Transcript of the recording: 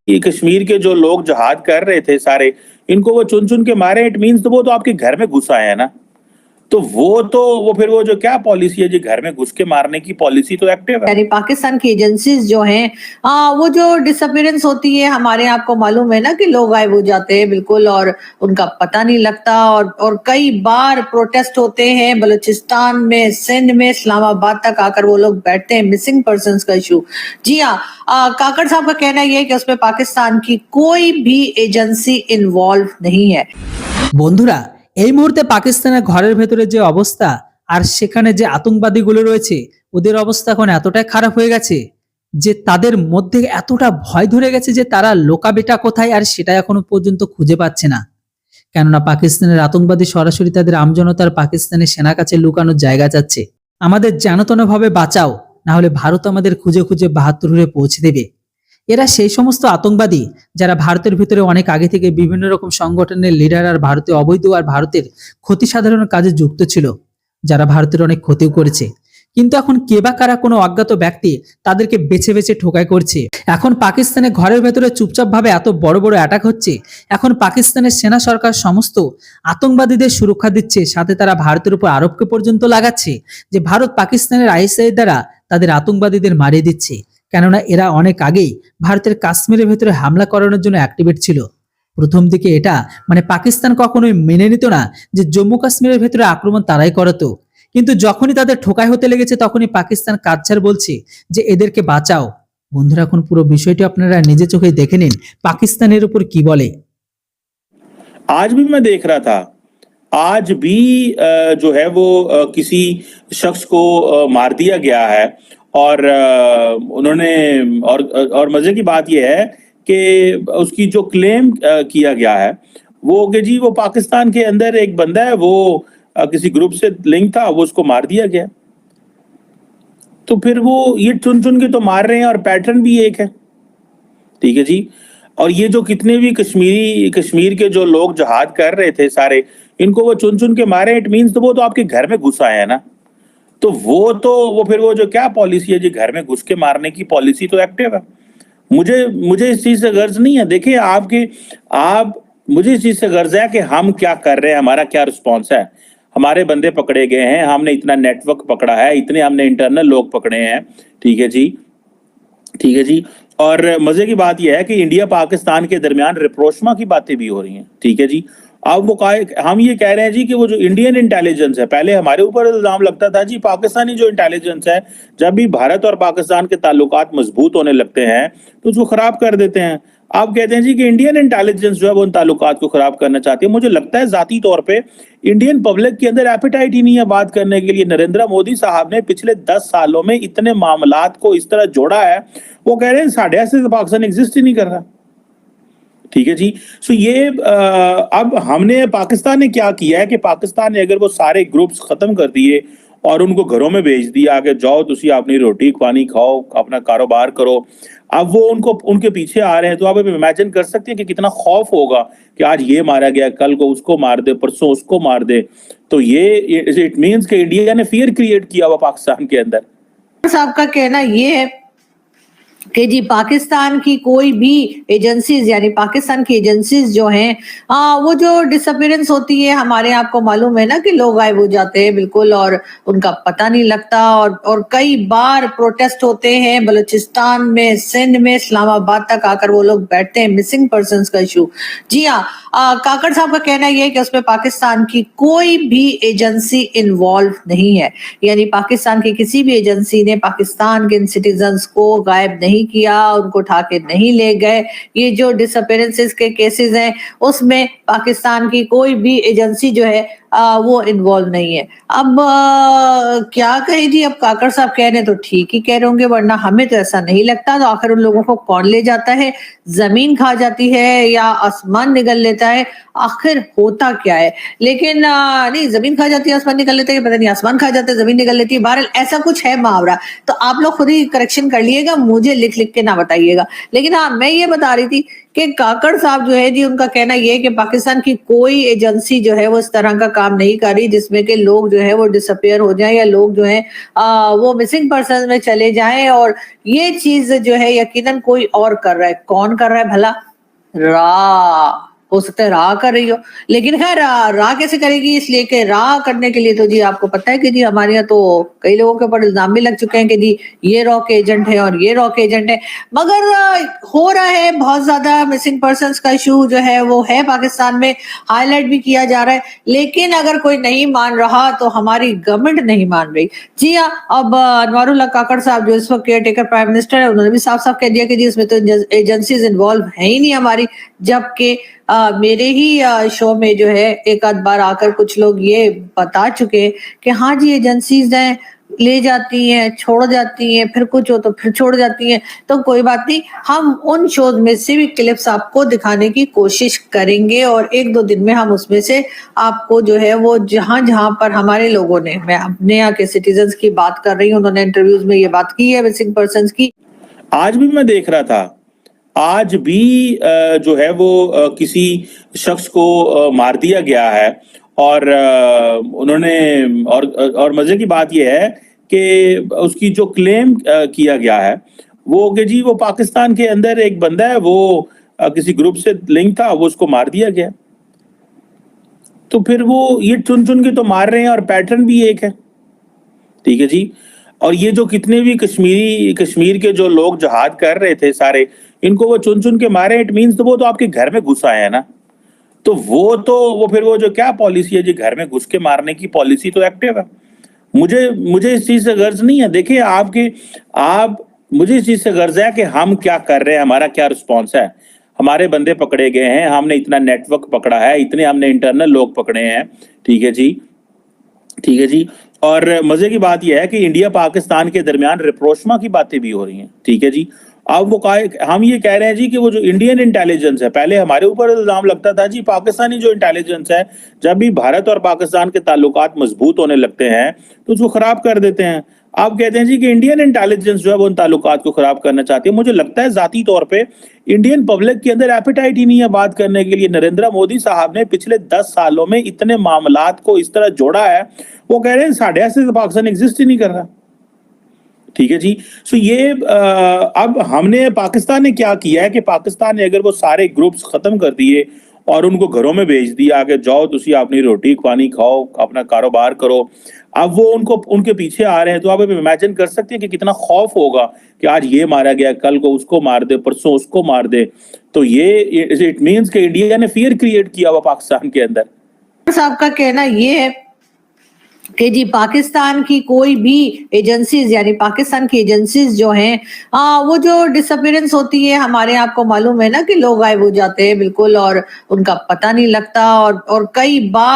ये कश्मीर के जो लोग जहाद कर रहे थे सारे, इनको वो चुन चुन के मारे, इट मीन्स तो वो तो आपके घर में घुस आए हैं ना। तो वो फिर वो जो क्या पॉलिसी है जी, घर में घुस के मारने की पॉलिसी तो एक्टिव है। यानी पाकिस्तान की एजेंसीज जो हैं, वो जो डिसअपियरेंस होती है हमारे, आपको मालूम है ना कि लोग गायब हो जाते हैं बिल्कुल और उनका पता नहीं लगता। और कई बार प्रोटेस्ट होते हैं बलूचिस्तान में, सिंध में, इस्लामाबाद तक आकर वो लोग बैठते हैं मिसिंग पर्संस का इशू। जी हाँ, काकड़ साहब का कहना यह है कि उसमें पाकिस्तान की कोई भी एजेंसी इन्वॉल्व नहीं है। বন্ধুরা, এই মুহূর্তে পাকিস্তানের ঘরের ভেতরে যে অবস্থা আর সেখানে যে আতঙ্কবাদীগুলো রয়েছে, ওদের অবস্থা এখন এতটাই খারাপ হয়ে গেছে যে তাদের মধ্যে এতটা ভয় ধরে গেছে যে তারা লোকাবেটা কোথায় আর সেটা এখনো পর্যন্ত খুঁজে পাচ্ছে না। কেননা পাকিস্তানের আতঙ্কবাদী সরাসরি তাদের আমজনতার পাকিস্তানের সেনার কাছে লুকানোর জায়গা চাচ্ছে। আমাদের যেনতেনভাবে বাঁচাও, না হলে ভারত আমাদের খুঁজে খুঁজে ৭২ হয়ে পৌঁছে দেবে। এরা সেই সমস্ত আতঙ্কবাদী যারা ভারতের ভিতরে অনেক আগে থেকে বিভিন্ন রকম সংগঠনের লিডার আর ভারতীয় অবৈধ আর ভারতের ক্ষতি সাধনের কাজে যুক্ত ছিল, যারা ভারতের অনেক ক্ষতিও করেছে। কিন্তু এখন কে বা কারা কোনো অজ্ঞাত ব্যক্তি তাদেরকে বেছে বেছে ঠোকাই করছে। এখন পাকিস্তানের ঘরের ভেতরে চুপচাপ ভাবে এত বড় বড় অ্যাটাক হচ্ছে। এখন পাকিস্তানের সেনা সরকার সমস্ত আতঙ্কবাদীদের সুরক্ষা দিচ্ছে, সাথে তারা ভারতের উপর আরোপকে পর্যন্ত লাগাচ্ছে যে ভারত পাকিস্তানের আইএসআই দ্বারা তাদের আতঙ্কবাদীদের মারিয়ে দিচ্ছে। কেননা এরা অনেক আগেই ভারতের কাশ্মীরের ভেতরে হামলা করানোর জন্য অ্যাক্টিভেট ছিল। প্রথম দিকে এটা পাকিস্তান কখনোই মেনে নিত না যে জম্মু কাশ্মীরের ভেতরে আক্রমণ তারাই করতো, কিন্তু যখনই তাদের ঠোকাই হতে লেগেছে তখনই পাকিস্তান কাচ্ছার বলছে যে এদেরকে বাঁচাও। বন্ধুরা, এখন পুরো বিষয়টি আপনারা নিজে চোখে দেখে নিন পাকিস্তানের উপর কি বলে। आज भी मैं देख रहा था, आज भी जो है वो किसी शख्स को मार दिया गया है और उन्होंने और मजे की बात यह है कि उसकी जो क्लेम किया गया है वो कि जी वो पाकिस्तान के अंदर एक बंदा है, वो किसी ग्रुप से लिंक था, वो उसको मार दिया गया। तो फिर वो ये चुन चुन के तो मार रहे हैं और पैटर्न भी एक है, ठीक है जी। और ये जो कितने भी कश्मीर के जो लोग जहाद कर रहे थे सारे, इनको वो चुन चुन के मारे, इट मीन्स तो वो तो आपके घर में घुस आए हैं ना। तो वो फिर वो जो क्या पॉलिसी है जी, घर में घुस के मारने की पॉलिसी तो एक्टिव है। मुझे इस चीज से गर्ज नहीं है। देखिए मुझे इस चीज से गर्ज है कि हम क्या कर रहे हैं, हमारा क्या रिस्पॉन्स है। हमारे बंदे पकड़े गए हैं, हमने इतना नेटवर्क पकड़ा है, इतने हमने इंटरनल लोग पकड़े हैं, ठीक है जी, ठीक है जी। और मजे की बात यह है कि इंडिया पाकिस्तान के दरमियान रिप्रोचमा की बातें भी हो रही हैं, ठीक है जी। अब हम ये कह रहे हैं जी कि वो जो इंडियन इंटेलिजेंस है, पहले हमारे ऊपर इल्जाम लगता था जी पाकिस्तानी जो इंटेलिजेंस है, जब भी भारत और पाकिस्तान के ताल्लुकात मजबूत होने लगते हैं तो उसको खराब कर देते हैं। आप कहते हैं जी कि इंडियन इंटेलिजेंस जो है वो उन ताल्लुकात को खराब करना चाहती है। मुझे लगता है जाती तौर पे इंडियन पब्लिक के अंदर एपेटाइट ही नहीं है बात करने के लिए। नरेंद्र मोदी साहब ने पिछले 10 सालों में इतने मामलात को इस तरह जोड़ा है, वो कह रहे हैं साढ़े ऐसे पाकिस्तान एग्जिस्ट ही नहीं कर रहा, ठीक है जी। सो ये अब हमने पाकिस्तान ने क्या किया है कि पाकिस्तान ने अगर वो सारे ग्रुप्स खत्म कर दिए और उनको घरों में भेज दिया कि जाओ तुसी अपनी रोटी पानी खाओ, अपना कारोबार करो, अब वो उनके पीछे आ रहे हैं। तो आप इमेजिन कर सकते हैं कि कितना खौफ होगा कि आज ये मारा गया, कल को उसको मार दे, परसों उसको मार दे। तो ये इट मींस कि इंडिया ने फियर क्रिएट किया हुआ पाकिस्तान के अंदर। साहब का कहना ये है कि जी पाकिस्तान की कोई भी एजेंसीज, यानी पाकिस्तान की एजेंसीज जो हैं, वो जो डिसअपियरेंस होती है हमारे, आपको मालूम है ना कि लोग गायब हो जाते हैं बिल्कुल और उनका पता नहीं लगता। और कई बार प्रोटेस्ट होते हैं बलूचिस्तान में, सिंध में, इस्लामाबाद तक आकर वो लोग बैठते हैं मिसिंग पर्संस का इशू। जी हाँ, काकड़ साहब का कहना यह है कि उसमें पाकिस्तान की कोई भी एजेंसी इन्वॉल्व नहीं है। यानी पाकिस्तान की किसी भी एजेंसी ने पाकिस्तान के सिटीजन्स को गायब नहीं किया, उनको उठा के नहीं ले गए। ये जो डिसअपियरेंसेस के केसेस हैं उसमें पाकिस्तान की कोई भी एजेंसी जो है वो इन्वॉल्व नहीं है। अब क्या कहें जी, अब काकड़ साहब कह रहे हैं तो ठीक ही कह रहे होंगे, वरना हमें तो ऐसा नहीं लगता। तो आखिर उन लोगों को कौन ले जाता है? जमीन खा जाती है या आसमान निगल लेता है? आखिर होता क्या है? लेकिन नहीं, जमीन खा जाती है, आसमान निकल लेता है, पता नहीं आसमान खा जाता है, जमीन निकल लेती है। बहरहाल ऐसा कुछ है मुहावरा, तो आप लोग खुद ही करेक्शन कर लिएगा, मुझे लिख लिख के ना बताइएगा। लेकिन हाँ, मैं ये बता रही थी کہ काकड़ साहब जो है जी, उनका कहना ये है कि पाकिस्तान की कोई एजेंसी जो है वो इस तरह का काम नहीं कर रही जिसमें कि लोग जो है वो डिसअपियर हो जाएं या लोग जो है वो मिसिंग पर्सन में चले जाएं, और ये चीज जो है यकीनन कोई और कर रहा है। कौन कर रहा है भला? रा हो सकता है रा कर रही हो, लेकिन खैर रा कैसे करेगी, इसलिए कि रा करने के लिए तो जी आपको पता है कि जी हमारे यहाँ तो कई लोगों के ऊपर इल्जाम भी लग चुके हैं कि जी ये रॉ के एजेंट है और ये रॉ के एजेंट है। मगर हो रहा है बहुत ज्यादा, मिसिंग पर्संस का इशू जो है वो है पाकिस्तान में, हाईलाइट भी किया जा रहा है, लेकिन अगर कोई नहीं मान रहा तो हमारी गवर्नमेंट नहीं मान रही। जी हाँ, अब अनवारुल्लाह काकड़ साहब जो इस वक्त केयर टेकर प्राइम मिनिस्टर है, उन्होंने भी साफ साफ कह दिया कि जी इसमें तो एजेंसीज इन्वॉल्व है ही नहीं हमारी, जबकि मेरे ही शो में जो है एक आध बार आकर कुछ लोग ये बता चुके कि हाँ जी एजेंसीज हैं, ले जाती हैं, छोड़ जाती हैं, फिर कुछ हो तो फिर छोड़ जाती हैं। तो कोई बात नहीं, हम उन शोज में से भी क्लिप्स आपको दिखाने की कोशिश करेंगे और एक दो दिन में हम उसमें से आपको जो है वो जहां जहां पर हमारे लोगों ने, मैं अपने यहाँ के सिटीजन्स की बात कर रही हूँ, उन्होंने इंटरव्यूज में ये बात की है मिसिंग पर्संस की। आज भी मैं देख रहा था, आज भी जो है वो किसी शख्स को मार दिया गया है, और उन्होंने और मजे की बात यह है कि उसकी जो क्लेम किया गया है वो कि जी वो पाकिस्तान के अंदर एक बंदा है, वो किसी ग्रुप से लिंक था, वो उसको मार दिया गया। तो फिर वो ये चुन चुन के तो मार रहे हैं, और पैटर्न भी एक है, ठीक है जी। और ये जो कितने भी कश्मीर के जो लोग जहाद कर रहे थे सारे, इनको वो चुन चुन के मारे, इट मीन्स तो वो तो आपके घर में घुस आए हैं ना, तो वो फिर वो जो क्या पॉलिसी है जी, घर में घुस के मारने की पॉलिसी तो एक्टिव है। मुझे इस चीज से गर्ज नहीं है। देखिए मुझे इस चीज से गर्ज है कि हम क्या कर रहे हैं, हमारा क्या रिस्पॉन्स है। हमारे बंदे पकड़े गए हैं, हमने इतना नेटवर्क पकड़ा है, इतने हमने इंटरनल लोग पकड़े हैं, ठीक है जी। और मजे की बात यह है कि इंडिया पाकिस्तान के दरमियान रिप्रोचमा की बातें भी हो रही हैं, ठीक है जी। अब हम ये कह रहे हैं जी कि वो जो इंडियन इंटेलिजेंस है, पहले हमारे ऊपर इल्जाम लगता था जी पाकिस्तानी जो इंटेलिजेंस है, जब भी भारत और पाकिस्तान के ताल्लुकात मजबूत होने लगते हैं तो उसको खराब कर देते हैं। आप कहते हैं जी कि इंडियन इंटेलिजेंस जो है वो उन ताल्लुकात को खराब करना चाहती है। मुझे लगता है जाती तौर पे इंडियन पब्लिक के अंदर एपेटाइट ही नहीं है बात करने के लिए। नरेंद्र मोदी साहब ने पिछले 10 सालों में इतने मामलात को इस तरह जोड़ा है, वो कह रहे हैं साढ़े ऐसे तो पाकिस्तान एग्जिस्ट ही नहीं कर रहा, ठीक है जी। सो ये अब हमने, पाकिस्तान ने क्या किया है कि पाकिस्तान ने अगर वो सारे ग्रुप्स खत्म कर दिए और उनको घरों में भेज दिया कि जाओ तुसी अपनी रोटी पानी खाओ, अपना कारोबार करो, अब वो उनके पीछे आ रहे हैं, तो आप इमेजिन कर सकते हैं कि कितना खौफ होगा कि आज ये मारा गया, कल को उसको मार दे, परसों उसको मार दे। तो ये इट मीन्स कि इंडिया ने फियर क्रिएट किया हुआ पाकिस्तान के अंदर। साहब का कहना ये है कि जी पाकिस्तान की कोई भी एजेंसीज, यानी पाकिस्तान की एजेंसीज जो हैं, वो जो डिसअपियरेंस होती है, हमारे आपको मालूम है ना कि लोग गायब हो जाते हैं बिल्कुल और उनका पता नहीं लगता, और कई बार